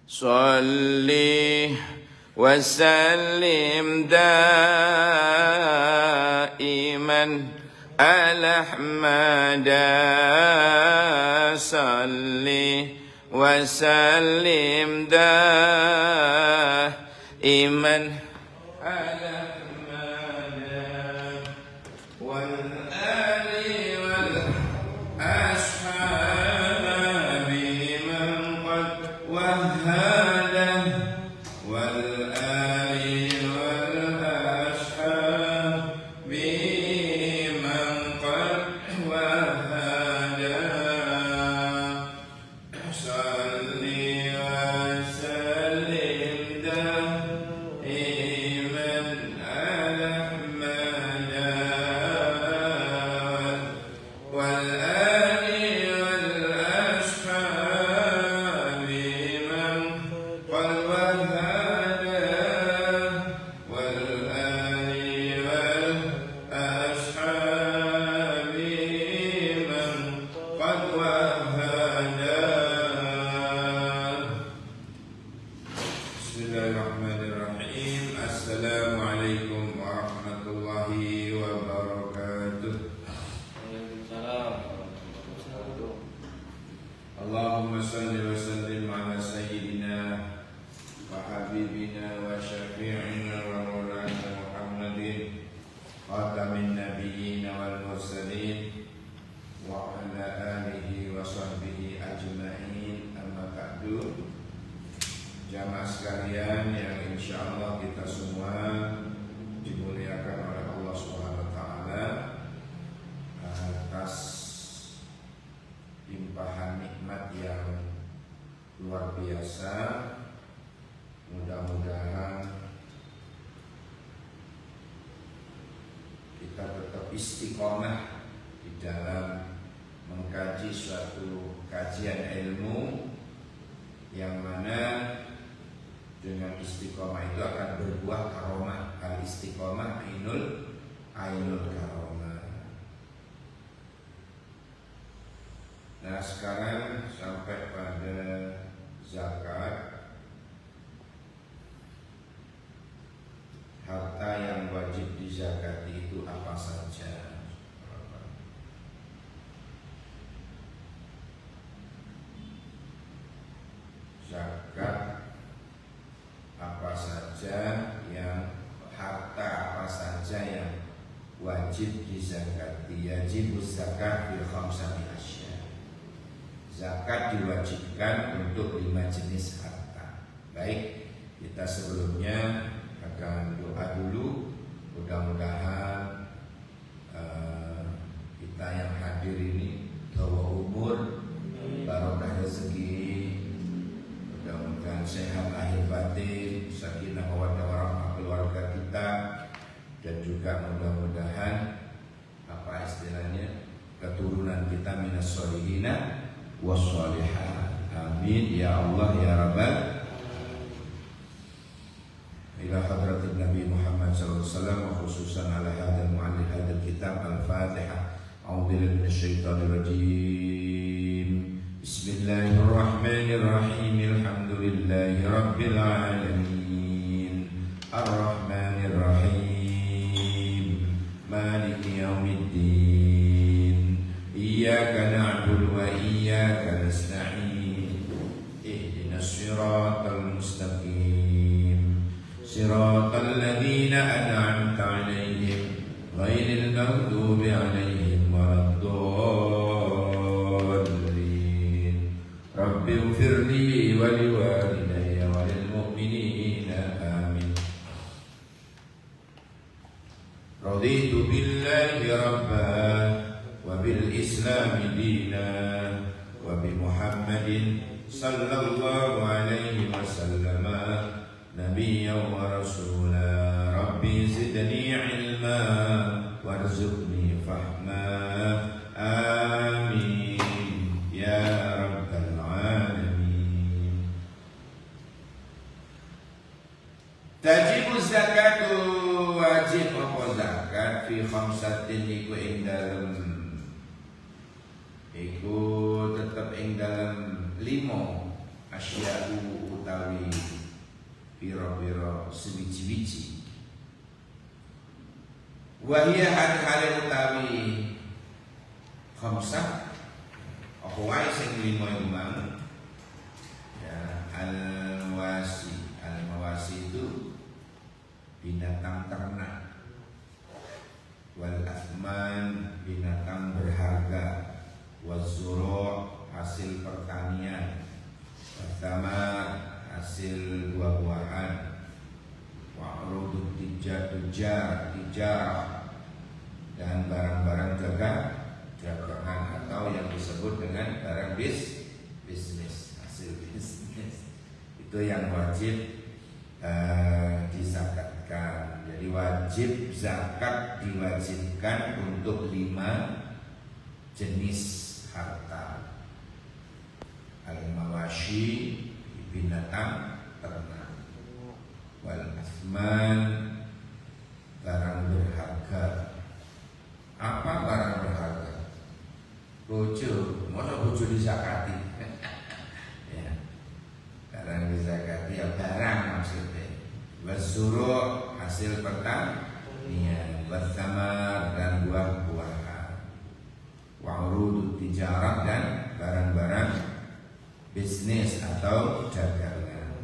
صلي وسلم دائما على أحمد صلي وسلم دائما على أحمد والآل والأصحاب من قد وهده والآل والأصحاب من قد وهده صلي وسلم دائما على أحمد والآل والأصحاب من قد وهده والآل والأصحاب من قد وهده. Bismillahirrahmanirrahim. Assalamualaikum warahmatullahi wabarakatuh. Allahumma salli wa sallim ala sayyidina wa habibina wa syafi'ina wa maulana Muhammadin khatamin nabiyyin wal mursalin wa ala alihi wa sahbihi ajma'in. Amma ba'du. Jamaah sekalian yang insyaallah kita semua dimuliakan oleh Allah Subhanahu wa taala atas limpahan nikmat yang luar biasa. Mudah-mudahan kita tetap istiqomah di dalam mengkaji suatu kajian ilmu yang mana dengan istiqomah itu akan berbuah karomah. Al istiqomah ainul karomah. Nah, sekarang sampai pada zakat. Harta yang wajib dizakati itu apa saja? Zakat apa saja yang harta apa saja yang wajib dizakati? Yajibuz zakat bil khamsati asya. Zakat diwajibkan untuk 5 jenis harta. Baik, kita sebelumnya akan doa dulu. Mudah-mudahan kita yang hadir ini dawa umur, barokah rezeki, mudah-mudahan sehat lahir batin, sakinah mawaddah warahmah keluarga kita, dan juga mudah-mudahan apa istilahnya keturunan kita minas sholihina wassolihat. Amin ya Allah ya Rabbal. Ila hadratin Nabi Muhammad sallallahu alaihi wasallam wa khususan ala hadzal muallif hadzal kitab al-Fatihah. A'udzu minasyaitonir rajim. Bismillahirrahmanirrahim. Alhamdulillahi rabbil alamin. Ar-Rahmanir Rahim. Maliki yaumiddin. Iyyaka na'budu wa iyyaka nasta'in. Ihdinas siratal mustaqim. Siratal ladzina an'amta 'alaihim ghairil maghdubi 'alaihim waladdallin. Rabbi ighfirli wa liwalidayya wa lil mu'minina amin. Raditu billahi rabban wa bil islami dinan wa bi Muhammadin sallallahu alaihi wasallam nabiyyan wa rasula. Rabbi zidni ilma warzuqni fahma. Amin ya rabbal alamin. Tajibu zakatu, wajib apa zakat fi khamsatin iku ing dalem iku tetep ing dalem 5 asya'u utawi piro-piro sewiji-wiji. Wahia hal-hal utawi khamsah apa wae sing lima imam ya. Al-mawasi itu binatang ternak, wal athman binatang berharga, wazuru' hasil pertanian, wasama hasil buah-buahan, wa'rudud tijarah dan barang-barang dagangan atau yang disebut dengan barang bisnis, hasil bisnis itu yang wajib dizakatkan. Jadi wajib zakat diwajibkan untuk 5 jenis harta. Al-mawashi binatang ternak, wal asman barang berharga. Apa barang berharga? Bojo, mana bojo dizakati? Ya, barang dizakati ya barang maksudnya. Wazuru' hasil pertanian, wassamar dan buah-buahan, wa'urudut tijarah dan barang-barang bisnis atau dagangan.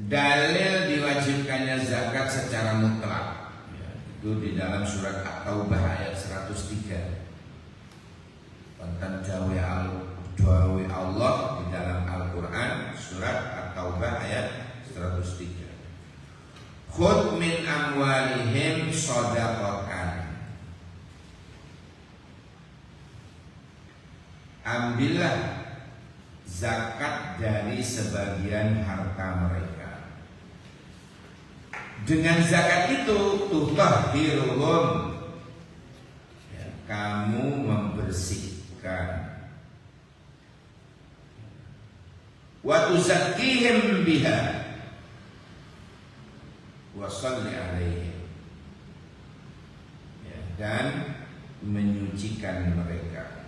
Dalil diwajibkannya zakat secara mutlak ya, itu di dalam surat At-Taubah ayat 103 tentang dawe Allah di dalam Al-Quran surat At-Taubah ayat 103. Khudh min amwalihim shadaqatan, ambillah zakat dari sebagian harta mereka. Dengan zakat itu tutahhiruhum ya, kamu membersihkan, wa tuzakkihim biha wa shalli alaihim ya, dan menyucikan mereka.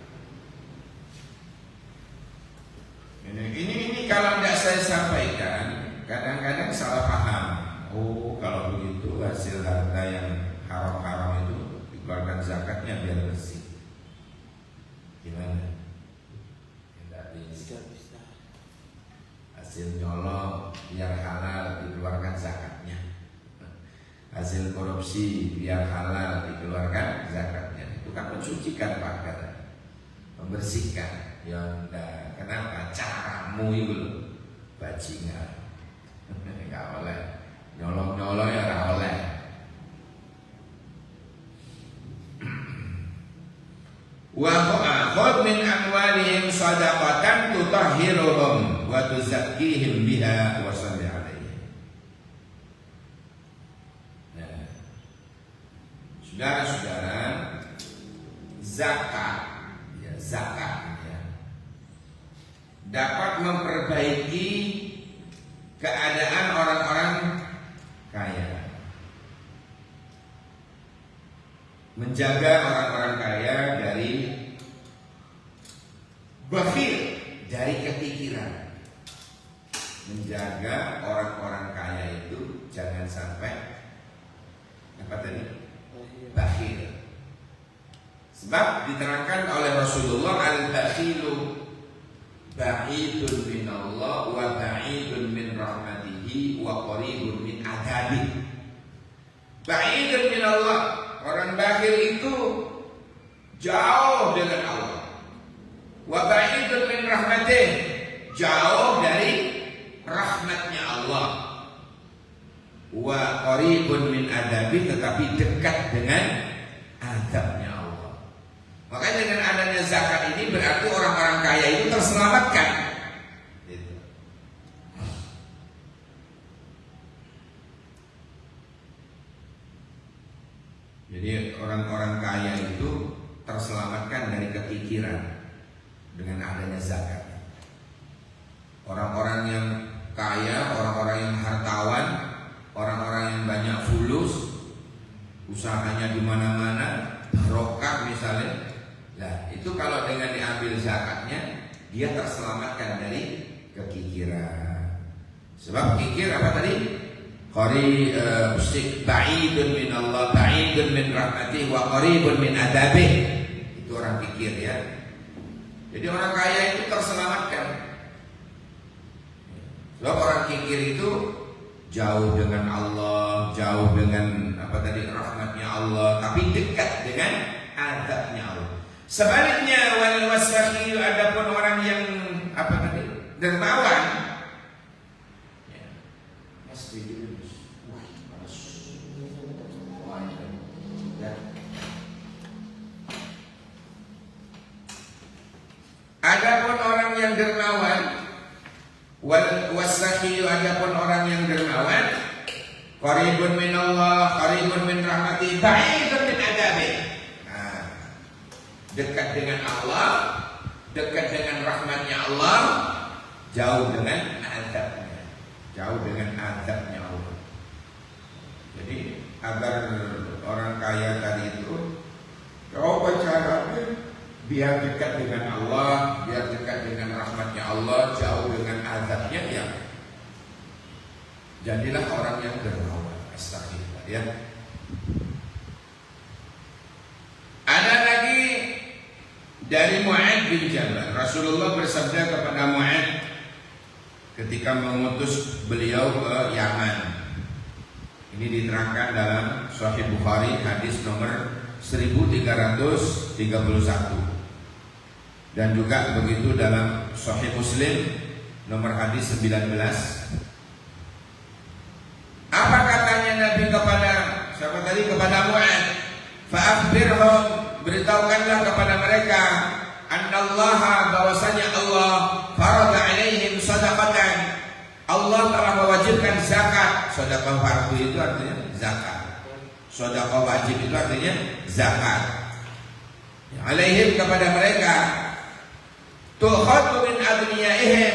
Ini kalau tidak saya sampaikan kadang-kadang salah paham. Oh, kalau begitu hasil harta yang haram-haram itu dikeluarkan zakatnya biar bersih. Gimana? Tidak bisa. Hasil nyolong biar halal dikeluarkan zakatnya. Hasil korupsi biar halal dikeluarkan zakatnya. Itu kan mensucikan pakaian, membersihkan. Ya enggak, kenapa? Caramu itu bajingan. Enggak boleh. Nyolong-nyolong ya enggak boleh. Wa khudh min amwalihim shadaqatan tutahhiruhum wa tuzakkihim biha wa shalli alaihim. Nah, saudara-saudara, zakat ya, dapat memperbaiki keadaan orang-orang kaya, menjaga orang-orang kaya dari bakhil, dari kepikiran, menjaga orang-orang kaya itu jangan sampai apa tadi? Bakhil. Sebab diterangkan oleh Rasulullah, al-bakhilu ba'idun min Allah wa ba'idun min rahmatihi wa qaribun min adabi. Ba'idun min Allah, orang bakhil itu jauh dengan Allah. Wa ba'idun min rahmatihi, jauh dari rahmatnya Allah. Wa qaribun min adabi, tetapi dekat dengan adabnya Allah. Makanya dengan adanya zakat ini berarti orang-orang kaya itu terselamatkan. Jadi orang-orang kaya itu terselamatkan dari kepikiran dengan adanya zakat. Orang-orang yang kaya, orang-orang yang hartawan, orang-orang yang banyak fulus, usahanya di mana-mana, barokah misalnya, Nah, itu kalau dengan diambil zakatnya, dia terselamatkan dari kekikiran. Sebab kikir apa tadi? Ba'idun min Allah, ba'idun min rahmatih, wa qaribun min adabih. Itu orang kikir ya. Jadi orang kaya itu terselamatkan. Sebab orang kikir itu jauh dengan Allah, jauh dengan apa tadi, rahmatnya Allah, tapi dekat dengan azabnya Allah. Sebaliknya wal wasakhi, adapun orang yang apa tadi, dermawan, ya, adapun orang yang dermawan, wal wasakhi, adapun orang yang dermawan, qaribun min Allah, qaribun min rahmati, ba'idun min adabi. Dekat dengan Allah, dekat dengan rahmatnya Allah, jauh dengan azabnya, jauh dengan azabnya Allah. Jadi agar orang kaya tadi itu, coba caranya biar dekat dengan Allah, biar dekat dengan rahmatnya Allah, jauh dengan azabnya, ya jadilah orang yang dermawan. Astagfirullah ya. Ada lagi dari Mu'adz bin Jabal. Rasulullah bersabda kepada Mu'adz ketika mengutus beliau ke Yaman. Ini diterangkan dalam Sahih Bukhari hadis nomor 1331. Dan juga begitu dalam Sahih Muslim nomor hadis 19. Apa katanya Nabi kepada siapa tadi? Kepada Mu'adz. Fa'akhbirhum, beritahukanlah kepada mereka, annallaha, bahwasanya Allah, farada alaihim sadaqatan, Allah telah mewajibkan zakat. Sedekah fardu itu artinya zakat. Sedekah wajib itu artinya zakat. Alaihim, kepada mereka, tu'khadhu min adniyaihim,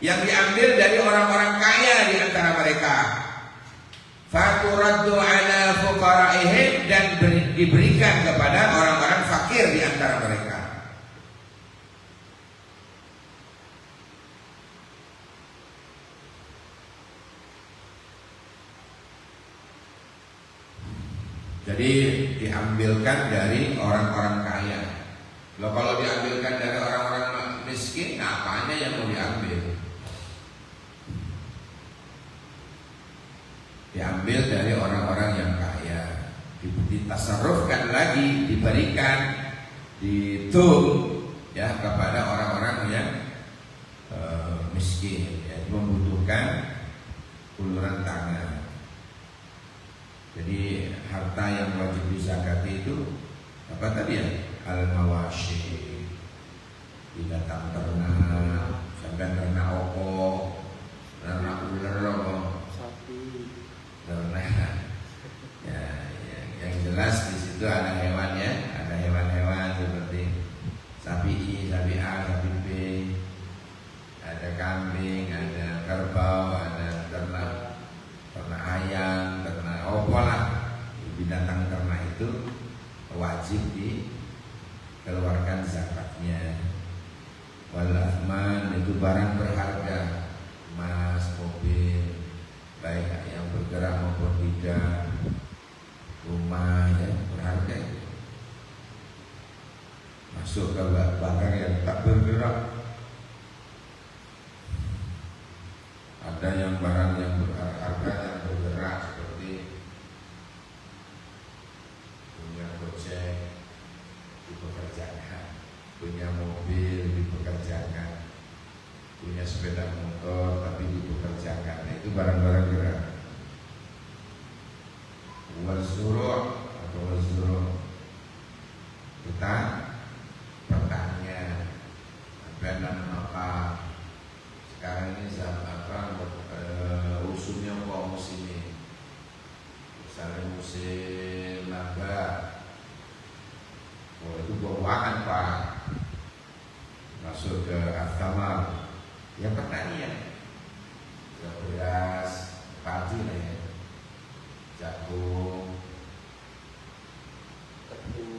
yang diambil dari orang-orang kaya di antara mereka. Faturaddu ala fuqaraihim, dan diberikan kepada orang-orang fakir di antara mereka. Jadi diambilkan dari orang-orang kaya. Loh, kalau diambilkan dari orang-orang miskin, apanya yang mau diambil? Diambil dari orang-orang yang kaya, ditasarrufkan lagi, diberikan, ditum ya kepada orang-orang yang miskin, ya, membutuhkan uluran tangan. Jadi harta yang wajib dizakati itu apa tadi ya? Al-mawashi, binatang ternak, sampai ternak opok, ternak ular, sapi, ternak. Ya, yang jelas di situ ada hewan ya, ada hewan-hewan seperti sapi I, sapi A, sapi B, ada kambing, ada kerbau, ada ternak ayam, ternak opok lah. Binatang ternak itu wajib dikeluarkan zakatnya. Wal athman, itu barang berharga, emas, mobil, baik yang bergerak maupun tidak, rumah ya berharga itu. Masuk ke barang yang tak bergerak. Ada yang barang yang berharga yang bergerak, seperti punya gojek dipekerjakan, punya mobil dipekerjakan, punya sepeda motor tapi dipekerjakan. Nah, itu barang-barang gerak. Wazuru atau wazuru, kita pertanian, dan apa sekarang ini zaman apa usulnya apa musim ini, misalnya musim lambat, itu buah-buahan Pak, masuk ke al-thamar, ya pertanian, beras, padi lah ya, jagung, tebu,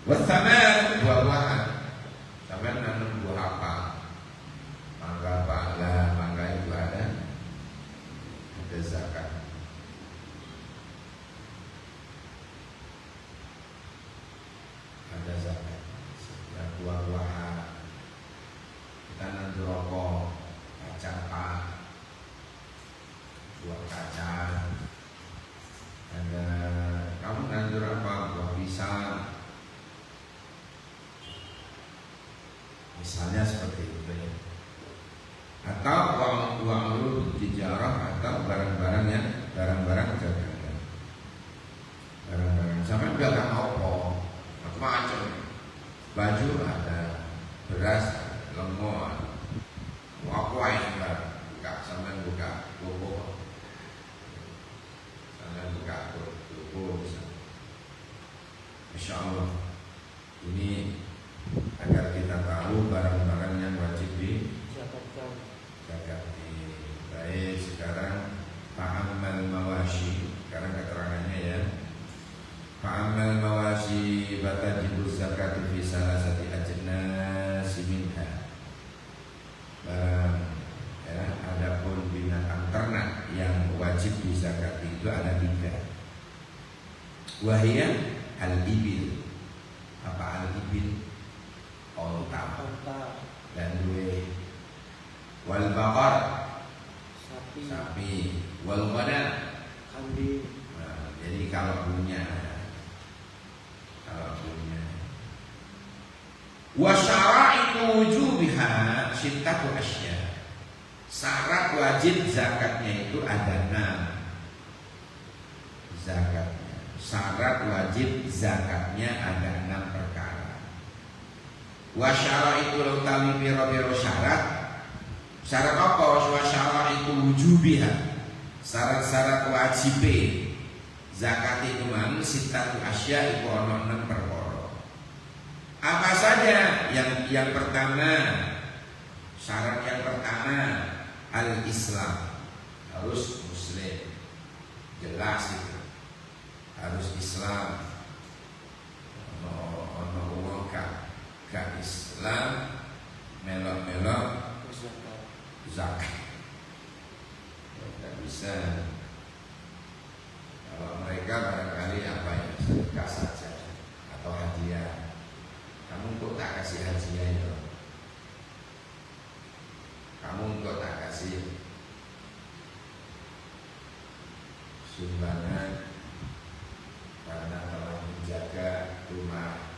Wathamar, buah-buahan. Sampai nanam buah apa? Mangga pala, mangga itu ada zakat. Ada zakat. Ya, buah-buahan. Kita nanti rokok, kacang pak, buah kacang. Ada kamu nanti apa? Buah pisang. Misalnya seperti itu ya. Atau uang lu tijarah atau barang-barang dagangan. Barang-barang sampai dagang apa? Macam-macam. Baju ada, beras, lemon, apa yang buka sampai buka toko. Sampai buka toko bisa. Insya Allah ini agar kita tahu barang-barang yang wajib zakat. Baik, sekarang fa'ammal mawashi. Sekarang keterangannya ya. Fa'ammal mawashi batajibu zakat fi salasati ajnasi minha. Barang ya, adapun binatang ternak yang wajib dizakat itu ada 3. Wahia al-ibil. Apa al-ibil? Onta dan dua. Wal baqar, sapi. Wal ghanam, kambing. Nah, jadi kalau punya wa syara'itu wujubiha sittatu asya. Syarat wajib zakatnya itu ada 6. Syarat wajib zakatnya ada 6 perkara. Wa syara'itu utawi pira-pira syarat. Syarat apa? Wa syara'itu wujubiha. Syarat-syarat wajib zakat itu man sittatu asya iku ana 6 perkara. Apa saja? Yang pertama, syarat yang pertama al-Islam, harus muslim. Jelas itu. Harus Islam. Ono wong gak Islam melok-melok zakat. Tidak bisa. Kalau mereka barangkali apa ya, sedekah saja atau hadiah. Kamu kok tak kasih hadiah itu? Kamu kok tak kasih sumbangan karena telah menjaga rumah?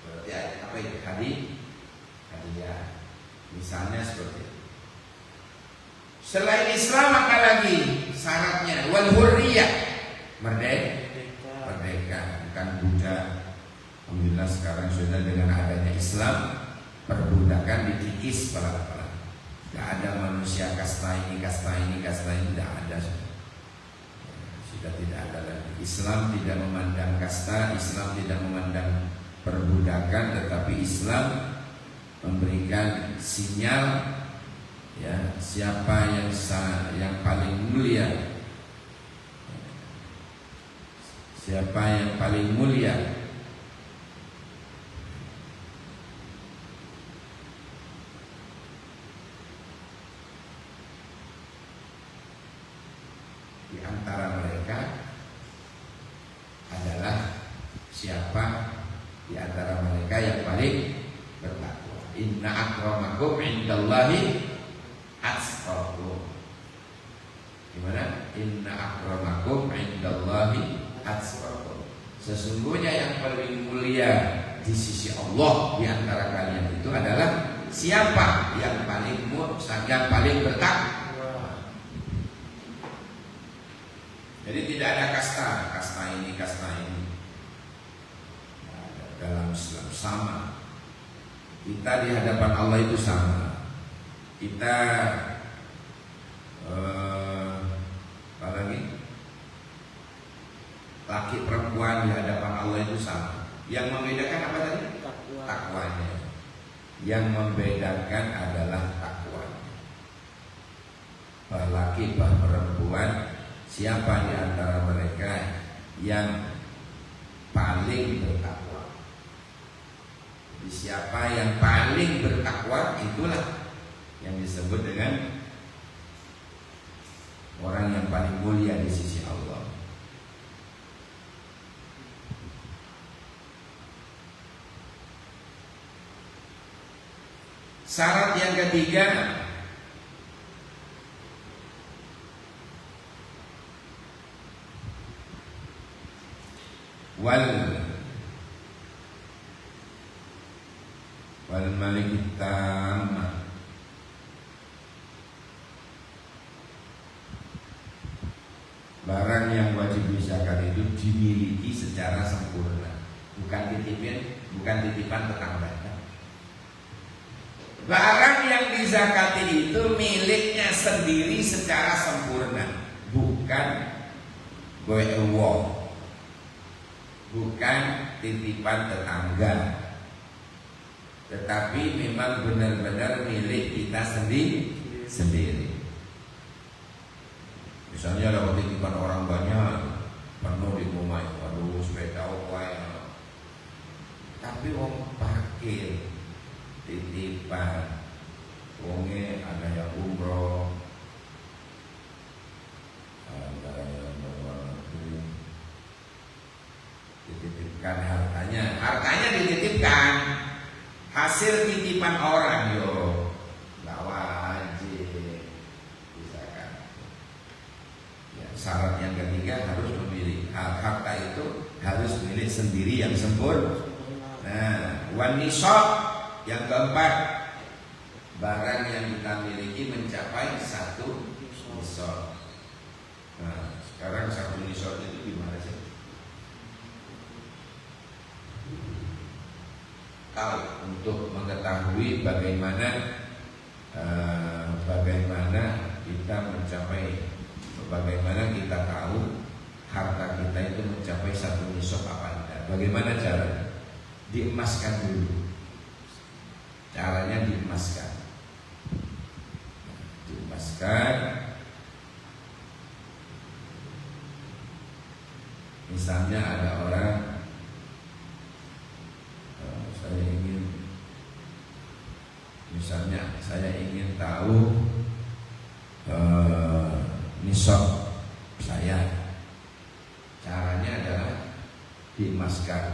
Berarti apa itu? Hadiah. Misalnya seperti itu. Selain Islam apa lagi syaratnya? Wal hurriyah, merdeka, bukan budak. Alhamdulillah sekarang sudah dengan adanya Islam, perbudakan dikikis pelan-pelan. Tidak ada manusia kasta ini, tidak ada. Sudah tidak ada lagi. Islam tidak memandang kasta, Islam tidak memandang perbudakan, tetapi Islam memberikan sinyal ya, siapa yang paling mulia, siapa yang paling mulia di antara mereka adalah siapa di antara mereka yang paling bertakwa. Inna akramakum indallahi atqakum. Gimana? Inna akramakum indallahi atqakum. Sesungguhnya yang paling mulia di sisi Allah di antara kalian itu adalah siapa yang paling bertakwa. Jadi tidak ada kasta ini. Dalam Islam sama. Kita di hadapan Allah itu sama. Kita apa lagi? Laki perempuan di hadapan Allah itu sama. Yang membedakan apa tadi? Takwanya. Yang membedakan adalah takwanya. Bah laki bah perempuan, siapa di antara mereka yang paling bertakwa? siapa yang paling bertakwa itulah yang disebut dengan orang yang paling mulia di sisi Allah. Syarat yang ketiga, wal malikit tammah, barang yang wajib dizakat itu dimiliki secara sempurna, bukan titipan tetangga. Barang yang dizakati itu miliknya sendiri secara sempurna, bukan goewo, bukan titipan tetangga, tetapi memang benar-benar milik kita sendiri. Misalnya ada titipan orang banyak, penuh di rumah, waduh sepeda wae, tapi wong parkir titipan, wonge ada yang umroh, ada yang luar negeri, dititipkan hartanya dititipkan, hasil titipan orang yo, nggak wajib misalkan. Ya, syarat yang ketiga harus memilih harta itu harus milik sendiri yang sempurna. Nah, wan nisab yang keempat, barang yang kita miliki mencapai 1 nisab. Nah, sekarang 1 nisab itu gimana sih? Tahu untuk mengetahui bagaimana kita mencapai, bagaimana kita tahu harta kita itu mencapai 1 nisab apa tidak? Bagaimana caranya? Diemaskan dulu. Caranya diemaskan. Misalnya ada orang, saya ingin tahu nisab saya. Caranya adalah diemaskan.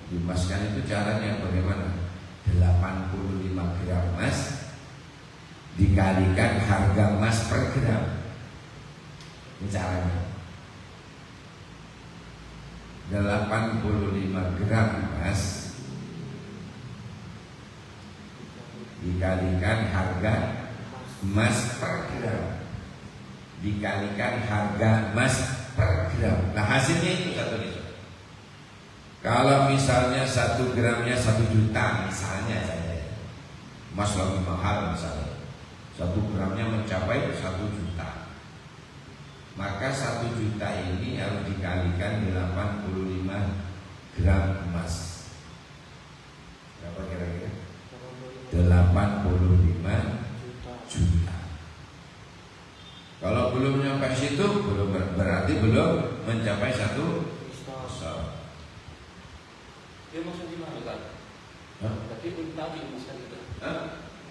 Diemaskan itu caranya bagaimana? 85 gram emas dikalikan harga emas per gram. Ini caranya. 85 gram emas dikalikan harga emas per gram, dikalikan harga emas per gram. Nah, hasilnya itu 1 nisab. Kalau misalnya 1 gramnya 1 juta misalnya saja, emas lagi mahal misalnya, 1 gramnya mencapai 1 juta, maka 1 juta ini harus dikalikan 85 gram emas. Berapa kira-kira? 85 juta. Kalau belum sampai situ, berarti belum mencapai 1 nisab. Dia maksud gimana kan? Tapi unta diemaskan juga.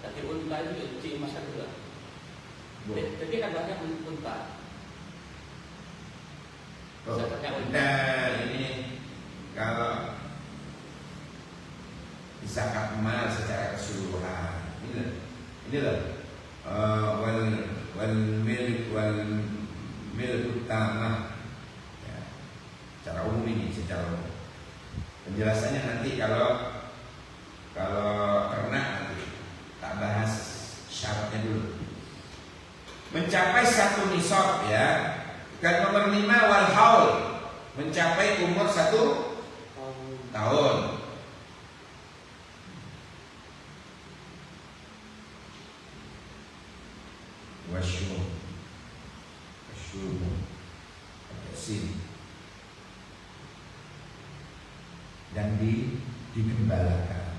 Tapi unta itu diemaskan juga. Tapi kan banyak unta. Nah, ini kalau zakat emas secara keseluruhan, ini loh, wal milik utama, ya, secara umum ini, secara umum. Penjelasannya nanti kalau pernah nanti tak bahas syaratnya dulu. Mencapai 1 nisab ya. Dan nomor 5 wal haul, mencapai umur 1 tahun. Wasyum sin dan digembalakan.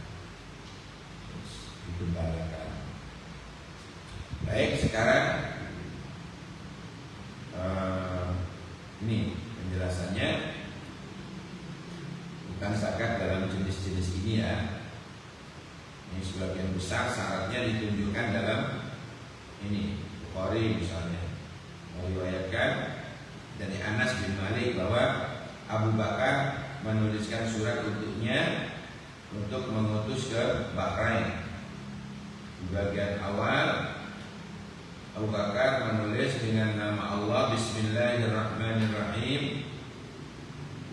Baik, sekarang ini penjelasannya tentang zakat dalam jenis-jenis ini ya. Ini sebagian besar syaratnya ditunjukkan dalam ini Bukhari misalnya meriwayatkan dari Anas bin Malik bahwa Abu Bakar menuliskan surat untuknya untuk mengutus ke Bahrain. Di bagian awal Abu Bakar menulis dengan nama Allah, Bismillahirrahmanirrahim.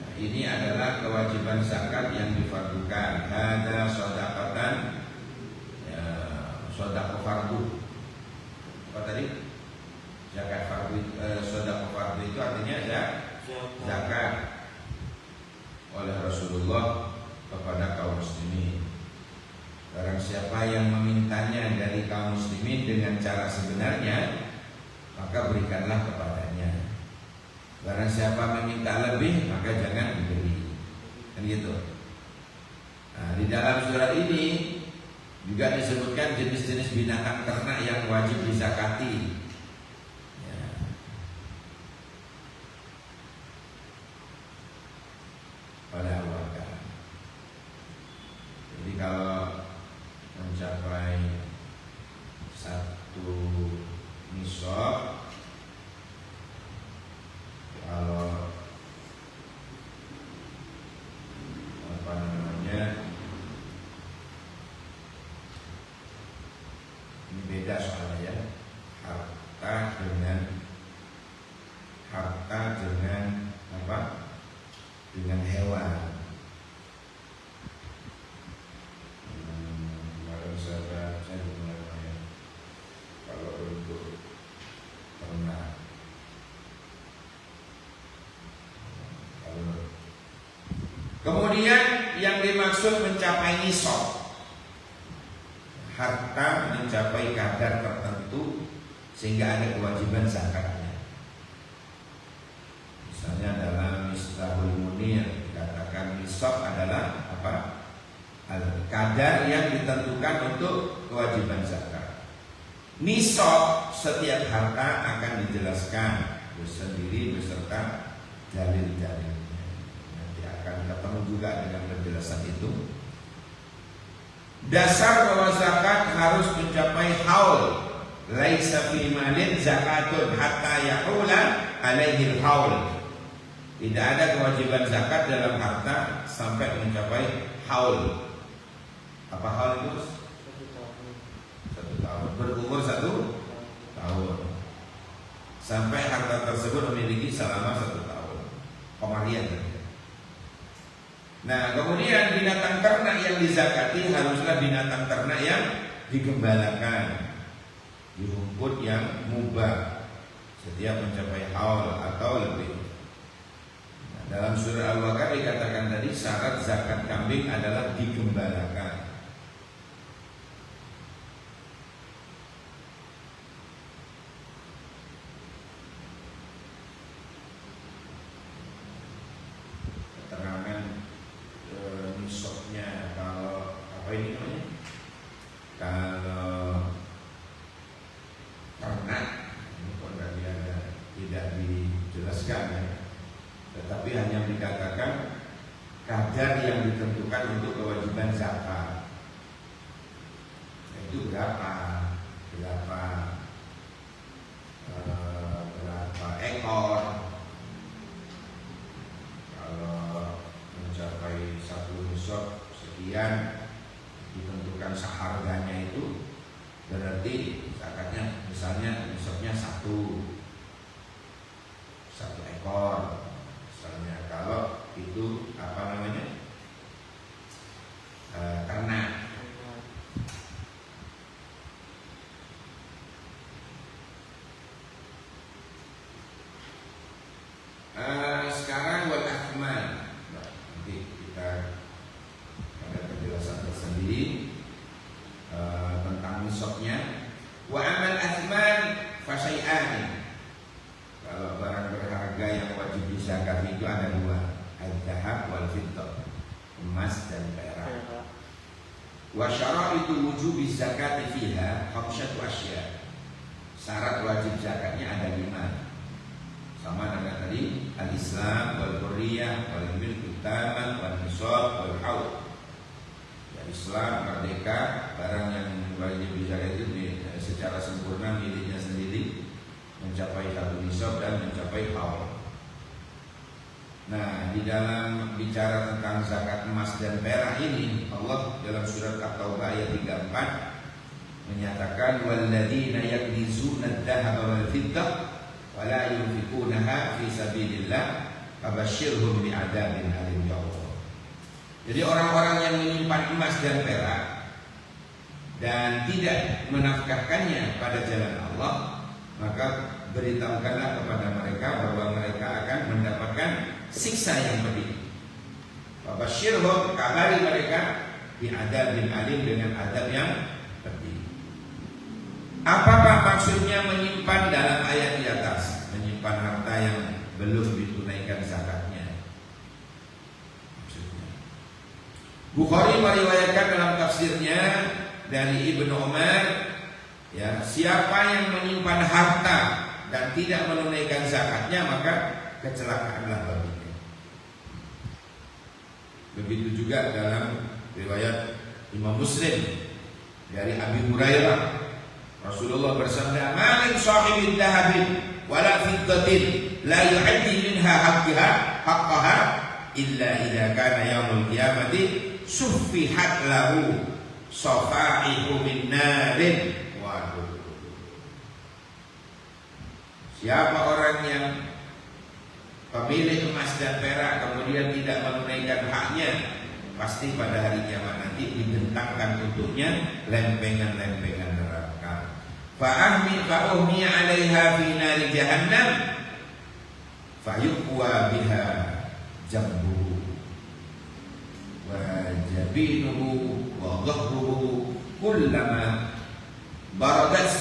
Nah, ini adalah kewajiban zakat yang difardukan. Ada shadaqatan, ya, shadaqah fardu. Apa tadi? Zakat fardu, shadaqah fardu itu artinya zakat oleh Rasulullah kepada kaum muslimin. Barang siapa yang memintanya dari kaum muslimin dengan cara sebenarnya, maka berikanlah kepadanya. Barang siapa meminta lebih, maka jangan diberi. Kan gitu. Nah, di dalam surat ini juga disebutkan jenis-jenis binatang ternak yang wajib dizakati. Ya. Pada awal. Jadi kalau mencapai 1 nisab, kalau apa namanya, ini beda soalnya ya, harta dengan apa? Dengan hewan. Kalau untuk ternak, kemudian yang dimaksud mencapai nisab, harta mencapai kadar tertentu sehingga ada kewajiban zakatnya. Misalnya dalam Mislahul Munir dikatakan nisab adalah apa? Kadar yang ditentukan untuk kewajiban zakat. Nisab setiap harta akan dijelaskan bersendiri beserta dalil-dalilnya. Nanti akan ketemu juga dengan penjelasan itu. Dasar bahwa zakat harus mencapai haul. Laisa fi malin zakatun hatta yahula alaihi haul. Tidak ada kewajiban zakat dalam harta sampai mencapai haul. Apa haul itu? 1 tahun. Berumur 1 tahun. Sampai harta tersebut memiliki selama 1 tahun. Komarian. Nah, kemudian binatang ternak yang dizakati haruslah binatang ternak yang digembalakan di rumput yang mubah setiap mencapai haul atau lebih. Nah, dalam surah Al-Baqarah dikatakan tadi syarat zakat kambing adalah digembalakan. Nisabnya kalau apa ini namanya? Kalau ternak ini kok tidak dijelaskan ya. Tetapi hanya dikatakan kadar yang ditentukan untuk kewajiban zakat. Itu berapa ekor. Mencapai 1 nisab sekian ditentukan seharganya itu berarti zakatnya misalnya nisabnya 1 ekor misalnya. Kalau itu apa namanya ternak. Sekarang buat akhman. Nanti kita ada penjelasan tersendiri tentang nisabnya. Wa amal athman fasyai'an. Kalau barang berharga yang wajib dizakat itu ada 2, al-dhahab wal fiddah, emas dan perak. Wa syaraitu wujubi zakati fiha khamsatu asya. Syarat wajib zakatnya ada 5. Sama dengan tadi al-Islam wal hurriyah wal milk taman wal nisab wal haul. Jadi Islam merdeka, barang yang wajib bicara itu secara sempurna miliknya sendiri, mencapai satu nisab dan mencapai haul. Nah, di dalam bicara tentang zakat emas dan perak ini, Allah dalam surat At-Taubah ayat 34 menyatakan walladzina yaknizuna adh-dhahaba wal fiddah wa la yunfiqunaha fi sabilillah fabashshirhum bi'adzabin alim ya Allah. Jadi orang-orang yang menyimpan emas dan perak dan tidak menafkahkannya pada jalan Allah, maka beritahukanlah kepada mereka bahwa mereka akan mendapatkan siksa yang pedih. Fabashshirhum, kabari mereka bi'adzabin alim, dengan azab yang pedih. Apakah maksudnya menyimpan dalam ayat di atas? Menyimpan harta yang belum ditunaikan zakatnya. Maksudnya Bukhari meriwayatkan dalam tafsirnya dari Ibnu Umar, ya, siapa yang menyimpan harta dan tidak menunaikan zakatnya maka kecelakaanlah baginya. Begitu juga dalam riwayat Imam Muslim dari Abi Hurairah, Rasulullah bersabda, "Ma min sahibid dhahabin wala fiddatin la yu'addi minha haqqaha illa idza kana yaumul qiyamati suffihat lahu safaihu min narin." Waduh. Siapa orang yang pemilik emas dan perak kemudian tidak menunaikan haknya, pasti pada hari kiamat nanti dibentangkan untuknya lempengan-lempengan neraka. Fa'ahmi 'alaiha fi nari jahannam fayuqwa biha jambuhu wa jabinuhu wa dhahruhu kullama baradat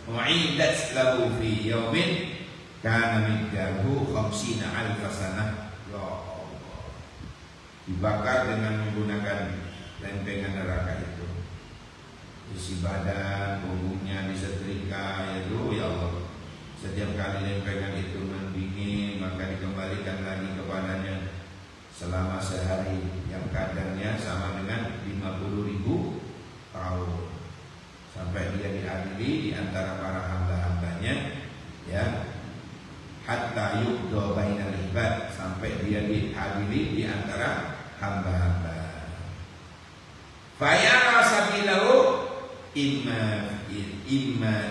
mu'idat lahu fi yawmin kana miqdaruhu 50,000 sanah. Ya Allah, dibakar dengan menggunakan lempengan neraka itu, isi badan, punggungnya disetrika, itu ya Allah. Setiap kali lempengan itu mendingin maka dikembalikan lagi kepadanya selama sehari, yang kadarnya sama dengan 50.000 tahun, sampai dia diadili di antara para hamba-hambanya, ya, hatta yuqda bainal ibad, sampai dia diadili di antara hamba-hamba. Fayara sabilahu imma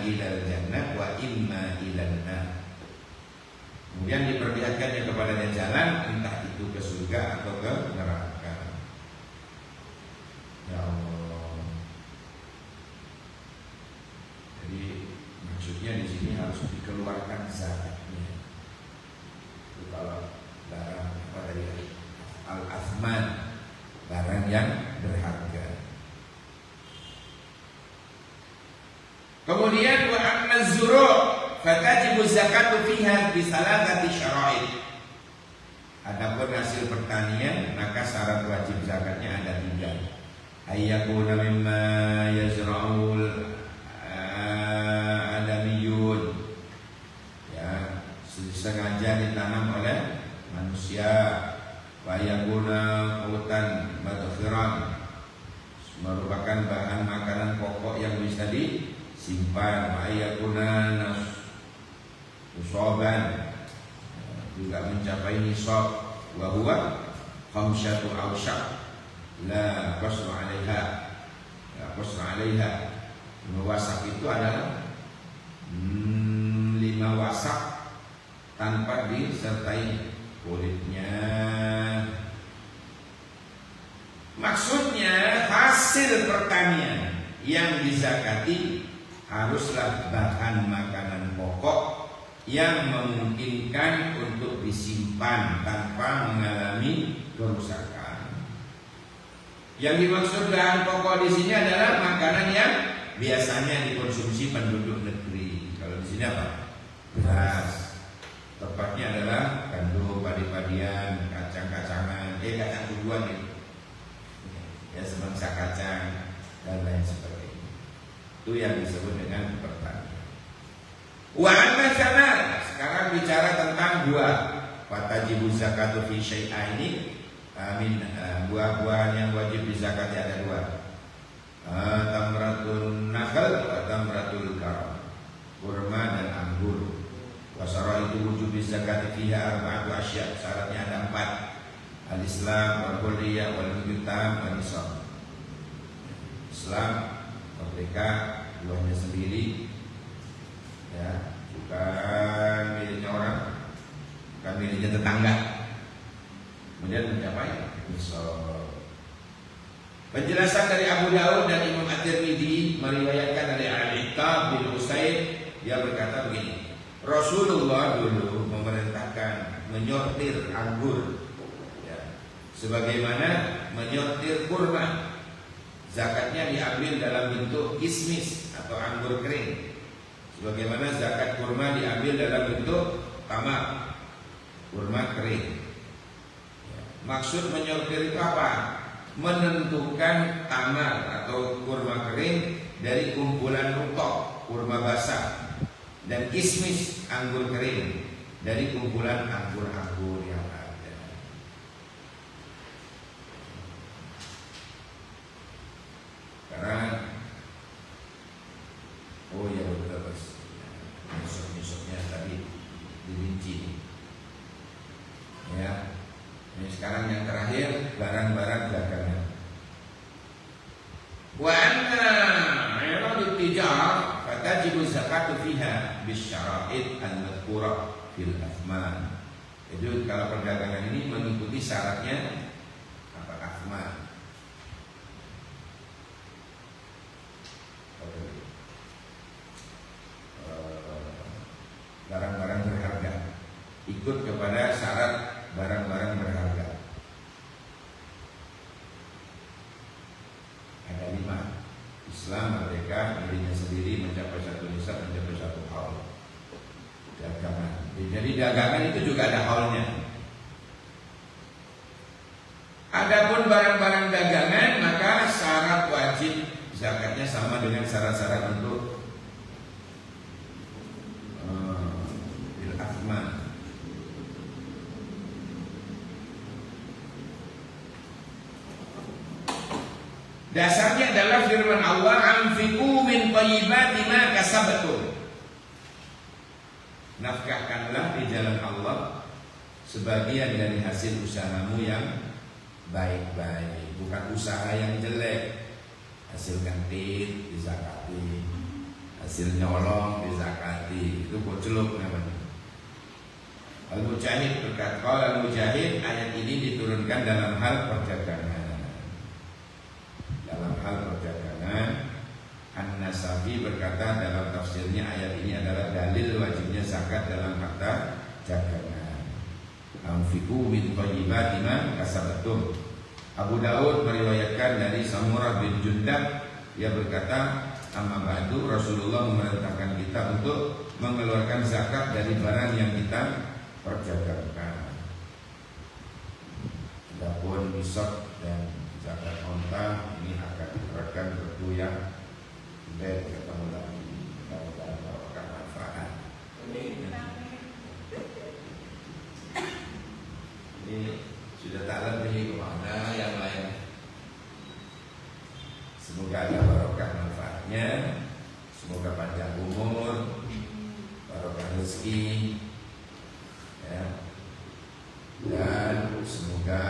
ilal jannah wa imma ilan nar. Kemudian diperlihatkannya kepadanya jalan, entah itu ke surga atau ke neraka. Ya Allah. Jadi maksudnya di sini harus dikeluarkan zakatnya. Itu kalau barang apa dari al-athman, barang yang berharga. Kemudian wa amma az-zuru' fatajibu zakatu fiha bi salatati syara'id. Adapun hasil pertanian, maka syarat wajib zakatnya ada 3. Ayyakuna mimma yazra'ul adamiyun, ya, sengaja ditanam oleh manusia. Wa yakuna qutan madkhiran, merupakan bahan makanan pokok yang bisa disimpan. Wa yakuna nusaban, juga mencapai nisab. Wa huwa khamsyatu awshaq la qasra 'alaiha, la qasra 'alaiha. Wasak itu adalah 5 wasak tanpa disertai kulitnya. Maksudnya hasil pertanian yang dizakati haruslah bahan makanan pokok yang memungkinkan untuk disimpan tanpa mengalami kerusakan. Yang dimaksud bahan pokok di sini adalah makanan yang biasanya dikonsumsi penduduk negeri. Kalau di sini apa? Beras. Tepatnya adalah gandum, padi-padian, kacang-kacangan, kacang tubuhan gitu. Ya, sebangsa kacang dan lain sebagainya. Itu yang disebut dengan pertanian. Wa amma samar, sekarang bicara tentang buah. Fatajibu zakatu fi syai'a ini Amin. Buah-buahan yang wajib dizakati ada dua. Tamratun nakhl wa tamratul karam. Kurma dan anggur. Wasara itu wujub zakati fiha arba'atu asya. Syaratnya ada 4. Al-Islam wal hurriyah wal yutam wal nisab. Islam, merdeka, buahnya sendiri, ya, bukan miliknya orang, bukan miliknya tetangga. Kemudian mencapai nisab. Penjelasan dari Abu Daud dan Imam At-Tirmidzi meriwayatkan dari Al-Ittab bin Usaid, dia berkata begini, Rasulullah dulu memerintahkan menyortir anggur, ya, sebagaimana menyortir kurma. Zakatnya diambil dalam bentuk kismis atau anggur kering, sebagaimana zakat kurma diambil dalam bentuk tamar, kurma kering. Ya. Maksud menyortir itu apa? Menentukan tamar atau kurma kering dari kumpulan rutok, kurma basah, dan kismis, anggur kering, dari kumpulan anggur-anggur yang ada. Karena oh ya betul, nyusuk-nyusuknya tadi dirinci. Ya. Ini sekarang yang terakhir, barang-barang dagangan. Wa anna iradut tijar fatajibu zakatu fiha bisyara'id al-madhkurah fil athman. Jadi kalau perdagangan ini mengikuti syaratnya apa? Athman. Barang-barang berharga ikut kepada syarat barang-barang berharga. Ada 5. Islam, merdeka, dirinya sendiri, mencapai 1 nisab, mencapai 1 haul. Dagangan. Jadi dagangan itu juga ada haulnya. Adapun barang-barang dagangan, maka syarat wajib zakatnya sama dengan syarat-syarat untuk bil athman. Dasarnya adalah firman Allah, anfiqu min thayyibati ma kasabtum. Nafkahkanlah di jalan Allah sebagian dari hasil usahamu yang baik-baik, bukan usaha yang jelek. Hasil kantin dizakati, hasil nyolong dizakati, itu bocluk namanya. Al-Mujahid berkata, kalau Al-Mujahid, ayat ini diturunkan dalam hal perdagangan. Dalam hal perdagangan, An-Nasafi berkata dalam tafsirnya, ayat ini adalah dalil wajibnya zakat dalam harta dagangan. Anfiqu min thayyibati ma kasabtum. Abu Daud meriwayatkan dari Samurah bin Jundab, dia berkata, amma ba'du, Rasulullah memerintahkan kita untuk mengeluarkan zakat dari barang yang kita perdagangkan. Adapun nisab dan zakat onta ini akan diterapkan bergoyang dan ketemu lagi mudah-mudahan barokah manfaat. Ini sudah tak lebih kemana yang lain. Semoga ada barokah manfaatnya, semoga panjang umur, barokah rezeki, ya, dan semoga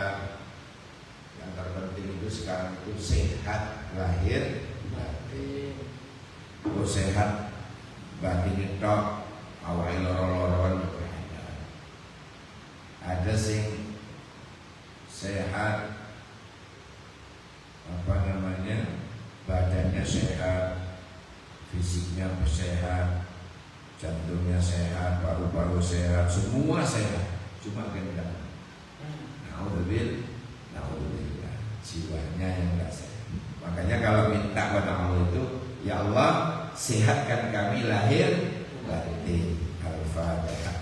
yang terpenting itu sekarang itu sehat lahir batin. Oh, sehat batin itu awal loro-loron. Ada sing sehat apa namanya, badannya sehat, fisiknya sehat, jantungnya sehat, paru-paru sehat, semua sehat, cuma gendang. Naudzubillah, jiwanya yang tidak sehat. Makanya kalau minta pada Allah itu, ya Allah sehatkan kami lahir batin. Al-Fatihah.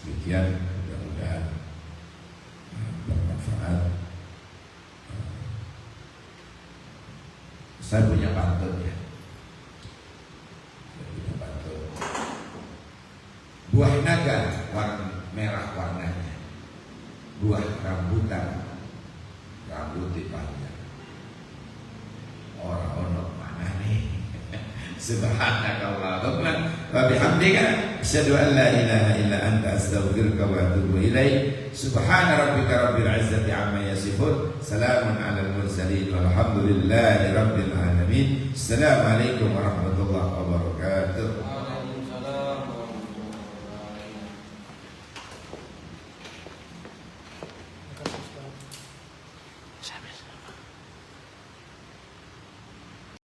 Demikian, mudah-mudahan bermanfaat. Saya punya pantun ya. Saya punya pantun. merah warnanya. Buah rambutan, rambutnya panjang. Orang ono mana nih? Subhanakallahumma wa bihamdika asyhadu an la ilaha illa anta astaghfiruka wa atubu ilaik. Subhana rabbika rabbil izzati amma yasifun, salamun alal mursalin walhamdulillahi rabbil alamin. Assalamualaikum warahmatullahi